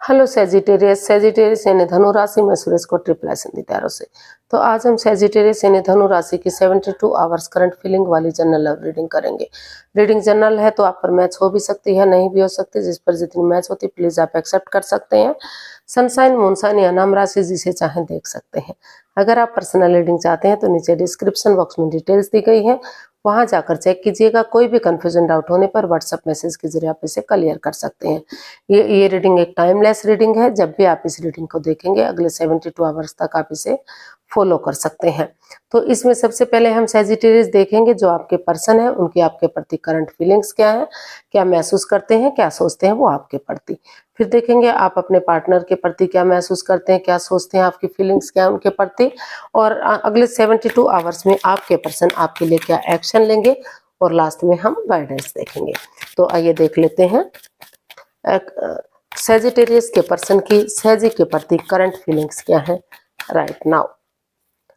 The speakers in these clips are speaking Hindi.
Hello Sagittarius. सेजिटेरियस यानी धनु राशि में सुरेश को ट्रिपल सिंधी प्यारों से। तो आज हम सेजिटेरियस यानी धनु राशि की 72 आवर्स करंट फीलिंग वाली जनरल लव रीडिंग करेंगे। रीडिंग जनरल है तो आप पर मैच हो भी सकती है, नहीं भी हो सकती। जिस पर जितनी मैच होती प्लीज आप एक्सेप्ट कर सकते हैं। सनसाइन, मूनसाइन या नाम राशि जिसे चाहें देख सकते हैं। अगर आप पर्सनल रीडिंग चाहते हैं तो नीचे डिस्क्रिप्शन बॉक्स में डिटेल्स दी गई है, वहां जाकर चेक कीजिएगा। कोई भी कंफ्यूजन डाउट होने पर व्हाट्सएप मैसेज के जरिए आप इसे क्लियर कर सकते हैं। ये रीडिंग एक टाइमलेस रीडिंग है। जब भी आप इस रीडिंग को देखेंगे अगले 72 आवर्स तक आप इसे फॉलो कर सकते हैं। तो इसमें सबसे पहले हम सेजिटेरियस देखेंगे, जो आपके पर्सन है उनकी आपके प्रति करंट फीलिंग्स क्या है, क्या महसूस करते हैं, क्या सोचते हैं वो आपके प्रति। फिर देखेंगे आप अपने पार्टनर के प्रति क्या महसूस करते हैं, क्या सोचते हैं, आपकी फीलिंग्स क्या है उनके प्रति। और अगले 72 आवर्स में आपके पर्सन आपके लिए क्या एक्शन लेंगे। और लास्ट में हम गाइडेंस देखेंगे। तो आइए देख लेते हैं सेजिटेरियस के पर्सन की सेजी के प्रति करंट फीलिंग्स क्या है राइट नाउ।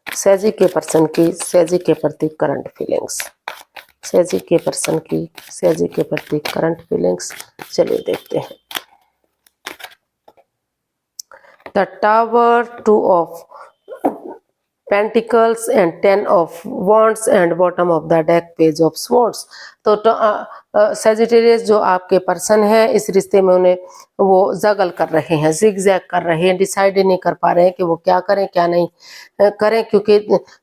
सेजी के पर्सन की सेजी के प्रति करंट फीलिंग्स, सेजी के पर्सन की सेजी के प्रति करंट फीलिंग्स। चलिए देखते हैं। The tower, 2 of pentacles and 10 of wands and bottom of the deck page of swords. तो सेजिटेरियस जो आपके पर्सन है, इस रिश्ते में उन्हें वो जगल कर रहे हैं, जिगजैग कर रहे हैं, डिसाइड ही नहीं कर पा रहे हैं कि वो क्या करें क्या नहीं करें। क्योंकि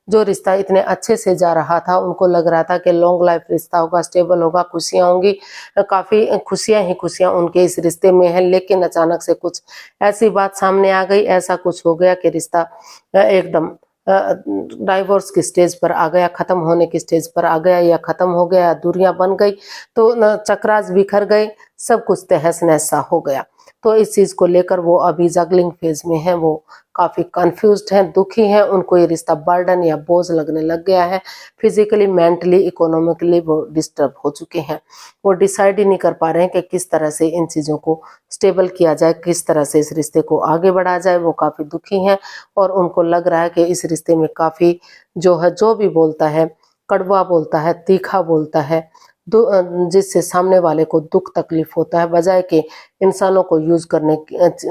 जो रिश्ता इतने अच्छे से जा रहा था, उनको लग रहा था कि लॉन्ग लाइफ रिश्ता होगा, स्टेबल होगा, खुशियां होंगी, काफी खुशियां ही खुशियां उनके इस रिश्ते में है। लेकिन अचानक से कुछ ऐसी बात सामने आ गई, ऐसा कुछ हो गया कि रिश्ता एकदम डाइवोर्स की स्टेज पर आ गया, खत्म होने की स्टेज पर आ गया, या खत्म हो गया, दूरियां बन गई, तो चक्रास बिखर गए, सब कुछ तहस नहस सा हो गया। तो इस चीज को लेकर वो अभी जगलिंग फेज में है, वो काफी कंफ्यूज्ड हैं, दुखी हैं, उनको ये रिश्ता बर्डन या बोझ लगने लग गया है। फिजिकली, मेंटली, इकोनॉमिकली वो डिस्टर्ब हो चुके हैं। वो डिसाइड ही नहीं कर पा रहे हैं कि किस तरह से इन चीजों को स्टेबल किया जाए, किस तरह से इस रिश्ते को आगे बढ़ाया जाए। वो काफी दुखी हैं और उनको लग रहा है कि इस रिश्ते में काफी जो है, जो भी बोलता है कड़वा बोलता है, तीखा बोलता है, जिससे सामने वाले को दुख तकलीफ होता है। बजाय के इंसानों को यूज करने,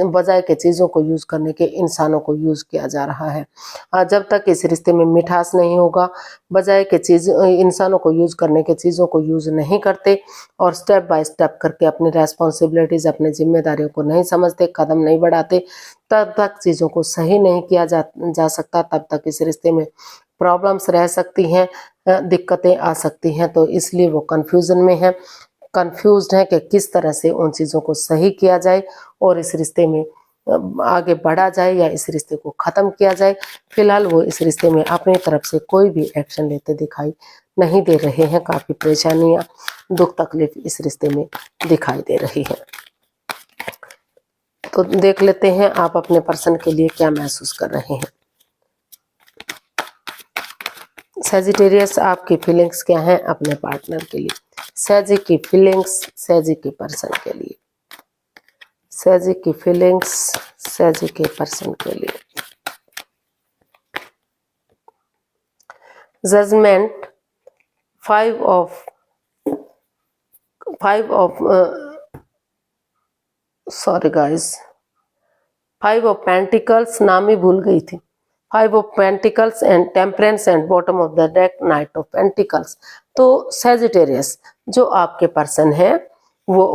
बजाय के चीजों को यूज करने के इंसानों को यूज किया जा रहा है। जब तक इस रिश्ते में मिठास नहीं होगा, बजाय के चीज इंसानों को यूज करने के चीजों को यूज नहीं करते और स्टेप बाय स्टेप करके अपनी रेस्पॉन्सिबिलिटीज, अपनी जिम्मेदारियों को नहीं समझते, कदम नहीं बढ़ाते, तब तक चीजों को सही नहीं किया जा सकता। तब तक इस रिश्ते में प्रॉब्लम्स रह सकती हैं, दिक्कतें आ सकती हैं। तो इसलिए वो कंफ्यूजन में है, कंफ्यूज्ड है कि किस तरह से उन चीज़ों को सही किया जाए और इस रिश्ते में आगे बढ़ा जाए या इस रिश्ते को ख़त्म किया जाए। फिलहाल वो इस रिश्ते में अपनी तरफ से कोई भी एक्शन लेते दिखाई नहीं दे रहे हैं। काफ़ी परेशानियां, दुख तकलीफ इस रिश्ते में दिखाई दे रही है। तो देख लेते हैं आप अपने पर्सन के लिए क्या महसूस कर रहे हैं। सेजिटेरियस, आपकी फीलिंग्स क्या हैं अपने पार्टनर के लिए। सेजी की फीलिंग्स सेजी के पर्सन के लिए, सेजी की फीलिंग्स सेजी के पर्सन के लिए। Judgement, 5 of sorry guys, 5 of pentacles, नाम ही भूल गई थी। 5 of pentacles and temperance and bottom of the deck knight of pentacles. तो सेजिटेरियस जो आपके पर्सन है, वो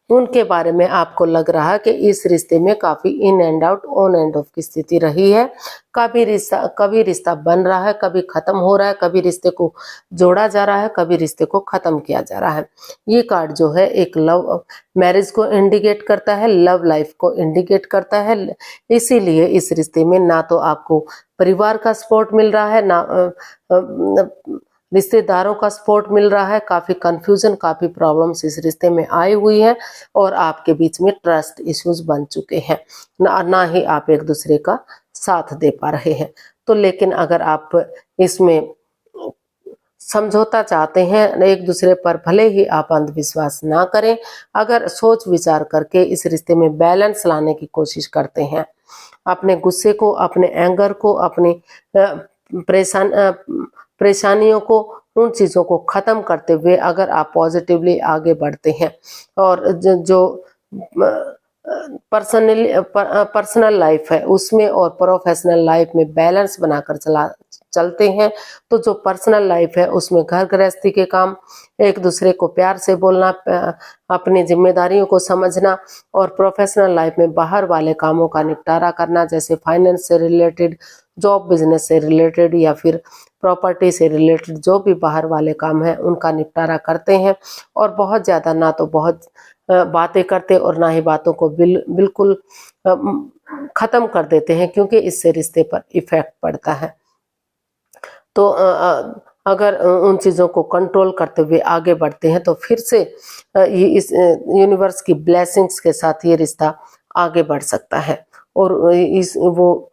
उनके बारे में आपको लग रहा है कि इस रिश्ते में काफी in and out, on end of की स्थिति रही है। कभी रिश्ता बन रहा है, कभी खत्म हो रहा है, कभी रिश्ते को जोड़ा जा रहा है, कभी रिश्ते को खत्म किया जा रहा है। ये कार्ड जो है एक लव मैरिज को इंडिकेट करता है, लव लाइफ को इंडिकेट करता है। इसीलिए इस रिश्ते में ना तो आपको परिवार का सपोर्ट मिल रहा है, ना रिश्तेदारों का सपोर्ट मिल रहा है। काफी कंफ्यूजन, काफी प्रॉब्लम्स इस रिश्ते में आई हुई है और आपके बीच में ट्रस्ट इश्यूज बन चुके हैं, ना ही आप एक दूसरे का साथ दे पा रहे हैं। तो लेकिन अगर आप इसमें समझौता चाहते हैं एक दूसरे पर, भले ही आप अंधविश्वास ना करें, अगर सोच विचार करके इस रिश्ते में बैलेंस लाने की कोशिश करते हैं, अपने गुस्से को, अपने एंगर को, अपनी परेशानियों को, उन चीज़ों को ख़त्म करते हुए अगर आप पॉजिटिवली आगे बढ़ते हैं और जो पर्सनल लाइफ है उसमें और प्रोफेशनल लाइफ में बैलेंस बनाकर चलते हैं। तो जो पर्सनल लाइफ है उसमें घर गृहस्थी के काम, एक दूसरे को प्यार से बोलना, अपनी जिम्मेदारियों को समझना, और प्रोफेशनल लाइफ में बाहर वाले कामों का निपटारा करना, जैसे फाइनेंस से रिलेटेड, जॉब बिजनेस से रिलेटेड या फिर प्रॉपर्टी से रिलेटेड जो भी बाहर वाले काम है उनका निपटारा करते हैं। और बहुत ज़्यादा ना तो बहुत बातें करते और ना ही बातों को बिल्कुल ख़त्म कर देते हैं, क्योंकि इससे रिश्ते पर इफ़ेक्ट पड़ता है। तो अगर उन चीज़ों को कंट्रोल करते हुए आगे बढ़ते हैं तो फिर से ये इस यूनिवर्स की ब्लेसिंग्स के साथ ये रिश्ता आगे बढ़ सकता है। और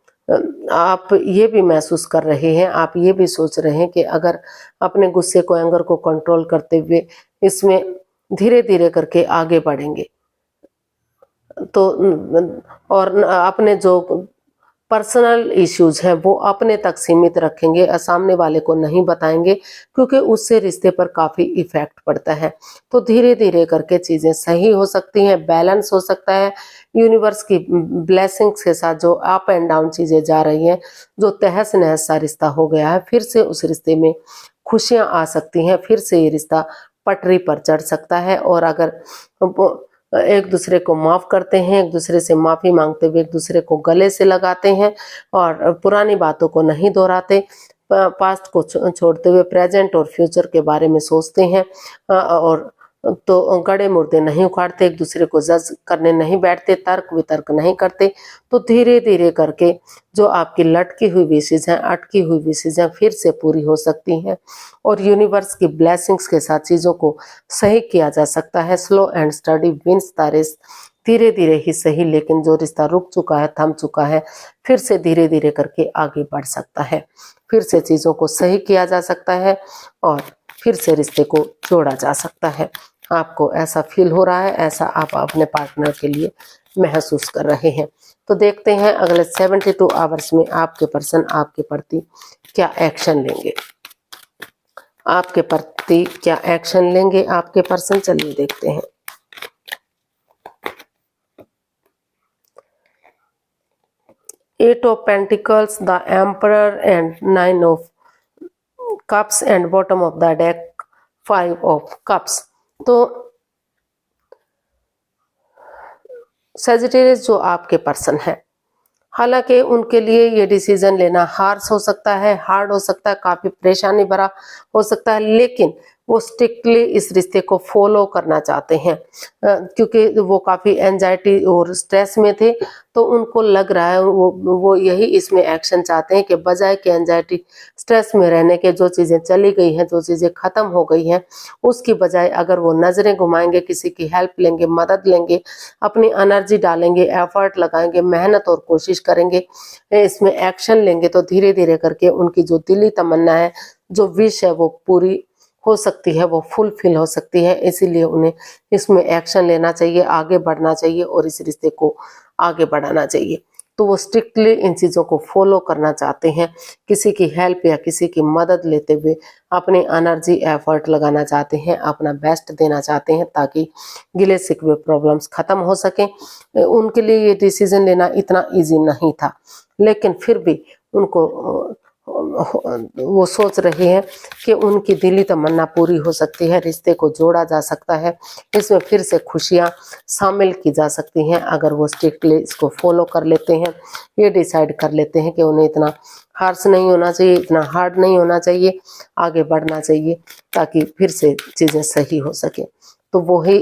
आप ये भी महसूस कर रहे हैं, आप ये भी सोच रहे हैं कि अगर अपने गुस्से को, एंगर को कंट्रोल करते हुए इसमें धीरे धीरे करके आगे बढ़ेंगे तो और अपने जो पर्सनल इश्यूज हैं वो अपने तक सीमित रखेंगे, सामने वाले को नहीं बताएंगे, क्योंकि उससे रिश्ते पर काफ़ी इफेक्ट पड़ता है। तो धीरे धीरे करके चीज़ें सही हो सकती हैं, बैलेंस हो सकता है। यूनिवर्स की ब्लेसिंग्स के साथ जो अप एंड डाउन चीज़ें जा रही हैं, जो तहस नहस सा रिश्ता हो गया है, फिर से उस रिश्ते में खुशियाँ आ सकती हैं, फिर से ये रिश्ता पटरी पर चढ़ सकता है। और अगर एक दूसरे को माफ़ करते हैं, एक दूसरे से माफ़ी मांगते हुए एक दूसरे को गले से लगाते हैं और पुरानी बातों को नहीं दोहराते, पास्ट को छोड़ते हुए प्रेजेंट और फ्यूचर के बारे में सोचते हैं, और तो गड़े मुर्दे नहीं उखाड़ते, एक दूसरे को जज करने नहीं बैठते, तर्क वितर्क नहीं करते, तो धीरे धीरे करके जो आपकी लटकी हुई विशेष हैं, अटकी हुई विशेष हैं, फिर से पूरी हो सकती हैं। और यूनिवर्स की ब्लेसिंग्स के साथ चीज़ों को सही किया जा सकता है। Slow and steady wins the race, धीरे धीरे ही सही, लेकिन जो रिश्ता रुक चुका है, थम चुका है, फिर से धीरे धीरे करके आगे बढ़ सकता है, फिर से चीज़ों को सही किया जा सकता है और फिर से रिश्ते को जोड़ा जा सकता है। आपको ऐसा फील हो रहा है, ऐसा आप अपने पार्टनर के लिए महसूस कर रहे हैं। तो देखते हैं अगले 72 आवर्स में आपके पर्सन आपके प्रति क्या एक्शन लेंगे, आपके प्रति क्या एक्शन लेंगे आपके पर्सन। चलिए देखते हैं। Eight of pentacles, the emperor and 9 of cups and bottom of the deck 5 of cups. तो सजिटेरियस जो आपके पर्सन है, हालांकि उनके लिए ये डिसीजन लेना हार्श हो सकता है, हार्ड हो सकता है, काफ़ी परेशानी भरा हो सकता है, लेकिन वो स्ट्रिक्टली इस रिश्ते को फॉलो करना चाहते हैं, क्योंकि वो काफ़ी एंजाइटी और स्ट्रेस में थे। तो उनको लग रहा है वो यही इसमें एक्शन चाहते हैं कि बजाय कि एंजाइटी स्ट्रेस में रहने के, जो चीज़ें चली गई हैं, जो चीज़ें ख़त्म हो गई हैं, उसकी बजाय अगर वो नज़रें घुमाएंगे, किसी की हेल्प लेंगे, मदद लेंगे, अपनी एनर्जी डालेंगे, एफर्ट लगाएंगे, मेहनत और कोशिश करेंगे, इसमें एक्शन लेंगे, तो धीरे धीरे करके उनकी जो दिली तमन्ना है, जो विश है, वो पूरी हो सकती है, वो फुलफिल हो सकती है। इसीलिए उन्हें इसमें एक्शन लेना चाहिए, आगे बढ़ना चाहिए और इस रिश्ते को आगे बढ़ाना चाहिए। तो वो स्ट्रिक्टली इन चीज़ों को फॉलो करना चाहते हैं, किसी की हेल्प या किसी की मदद लेते हुए अपनी एनर्जी एफर्ट लगाना चाहते हैं, अपना बेस्ट देना चाहते हैं, ताकि गिले शिकवे प्रॉब्लम्स ख़त्म हो सकें। उनके लिए ये डिसीजन लेना इतना ईजी नहीं था, लेकिन फिर भी उनको वो सोच रहे हैं कि उनकी दिली तमन्ना पूरी हो सकती है, रिश्ते को जोड़ा जा सकता है, इसमें फिर से खुशियाँ शामिल की जा सकती हैं अगर वो स्ट्रिक्टली इसको फॉलो कर लेते हैं, ये डिसाइड कर लेते हैं कि उन्हें इतना हार्श नहीं होना चाहिए, इतना हार्ड नहीं होना चाहिए, आगे बढ़ना चाहिए ताकि फिर से चीज़ें सही हो सके। तो वही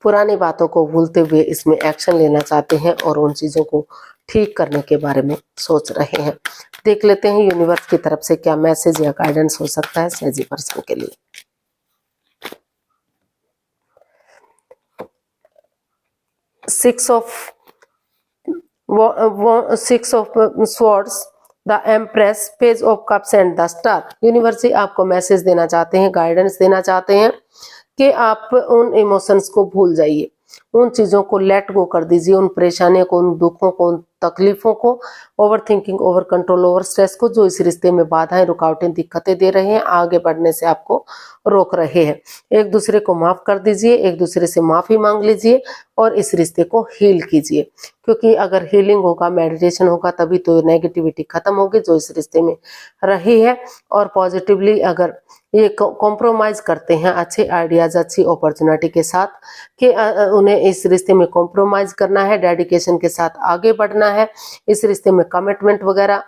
पुरानी बातों को भूलते हुए इसमें एक्शन लेना चाहते हैं और उन चीज़ों को ठीक करने के बारे में सोच रहे हैं। देख लेते हैं यूनिवर्स की तरफ से क्या मैसेज या गाइडेंस हो सकता है सेजी पर्सन के लिए। Six of swords, the empress, page of cups and the star. Universe ही आपको मैसेज देना चाहते हैं, गाइडेंस देना चाहते हैं कि आप उन इमोशंस को भूल जाइए, उन चीज़ों को लेट गो कर दीजिए, उन परेशानियों को, उन दुखों को, उन तकलीफों को, over thinking, over control, over stress को, जो इस रिश्ते में बाधाएं, रुकावटें, दिक्कतें दे रहे हैं, आगे बढ़ने से आपको रोक रहे हैं। एक दूसरे को माफ कर दीजिए, एक दूसरे से माफी मांग लीजिए और इस रिश्ते को हील कीजिए, क्योंकि अगर हीलिंग होगा, मेडिटेशन होगा, तभी तो नेगेटिविटी खत्म होगी जो इस रिश्ते में रही है। और पॉजिटिवली अगर ये कॉम्प्रोमाइज करते हैं अच्छे आइडियाज, अच्छी अपॉर्चुनिटी के साथ कि उन्हें इस रिश्ते में कॉम्प्रोमाइज करना है, डेडिकेशन के साथ आगे बढ़ना है, इस रिश्ते में कमिटमेंट वगैरह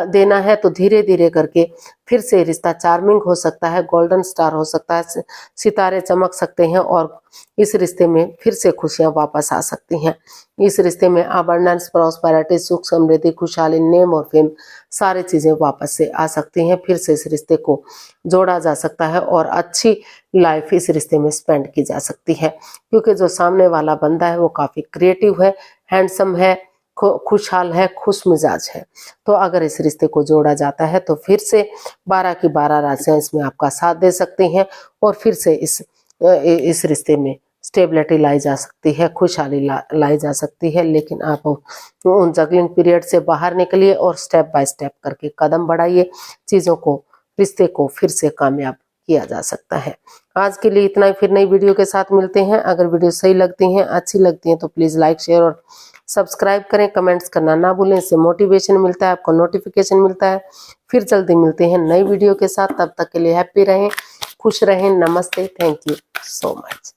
देना है, तो धीरे धीरे करके फिर से रिश्ता चार्मिंग हो सकता है, गोल्डन स्टार हो सकता है, सितारे चमक सकते हैं और इस रिश्ते में फिर से खुशियां वापस आ सकती हैं। इस रिश्ते में अबंडेंस, प्रॉस्पेरिटी, सुख, समृद्धि, खुशहाली, नेम और फेम सारी चीजें वापस से आ सकती हैं। फिर से इस रिश्ते को जोड़ा जा सकता है और अच्छी लाइफ इस रिश्ते में स्पेंड की जा सकती है, क्योंकि जो सामने वाला बंदा है वो काफी क्रिएटिव है, हैंडसम है, खुशहाल है, खुश मिजाज है। तो अगर इस रिश्ते को जोड़ा जाता है तो फिर से 12 की 12 राशियां इसमें आपका साथ दे सकती हैं और फिर से इस रिश्ते में स्टेबिलिटी लाई जा सकती है, खुशहाली लाई जा सकती है। लेकिन आप उन जगलिंग पीरियड से बाहर निकलिए और स्टेप बाय स्टेप करके कदम बढ़ाइए, चीज़ों को, रिश्ते को फिर से कामयाब किया जा सकता है। आज के लिए इतना ही, फिर नई वीडियो के साथ मिलते हैं। अगर वीडियो सही लगती हैं, अच्छी लगती हैं तो प्लीज़ लाइक, शेयर और सब्सक्राइब करें, कमेंट्स करना ना भूलें, इससे मोटिवेशन मिलता है, आपको नोटिफिकेशन मिलता है। फिर जल्दी मिलते हैं नई वीडियो के साथ, तब तक के लिए हैप्पी रहें, खुश रहें। नमस्ते, थैंक यू सो मच।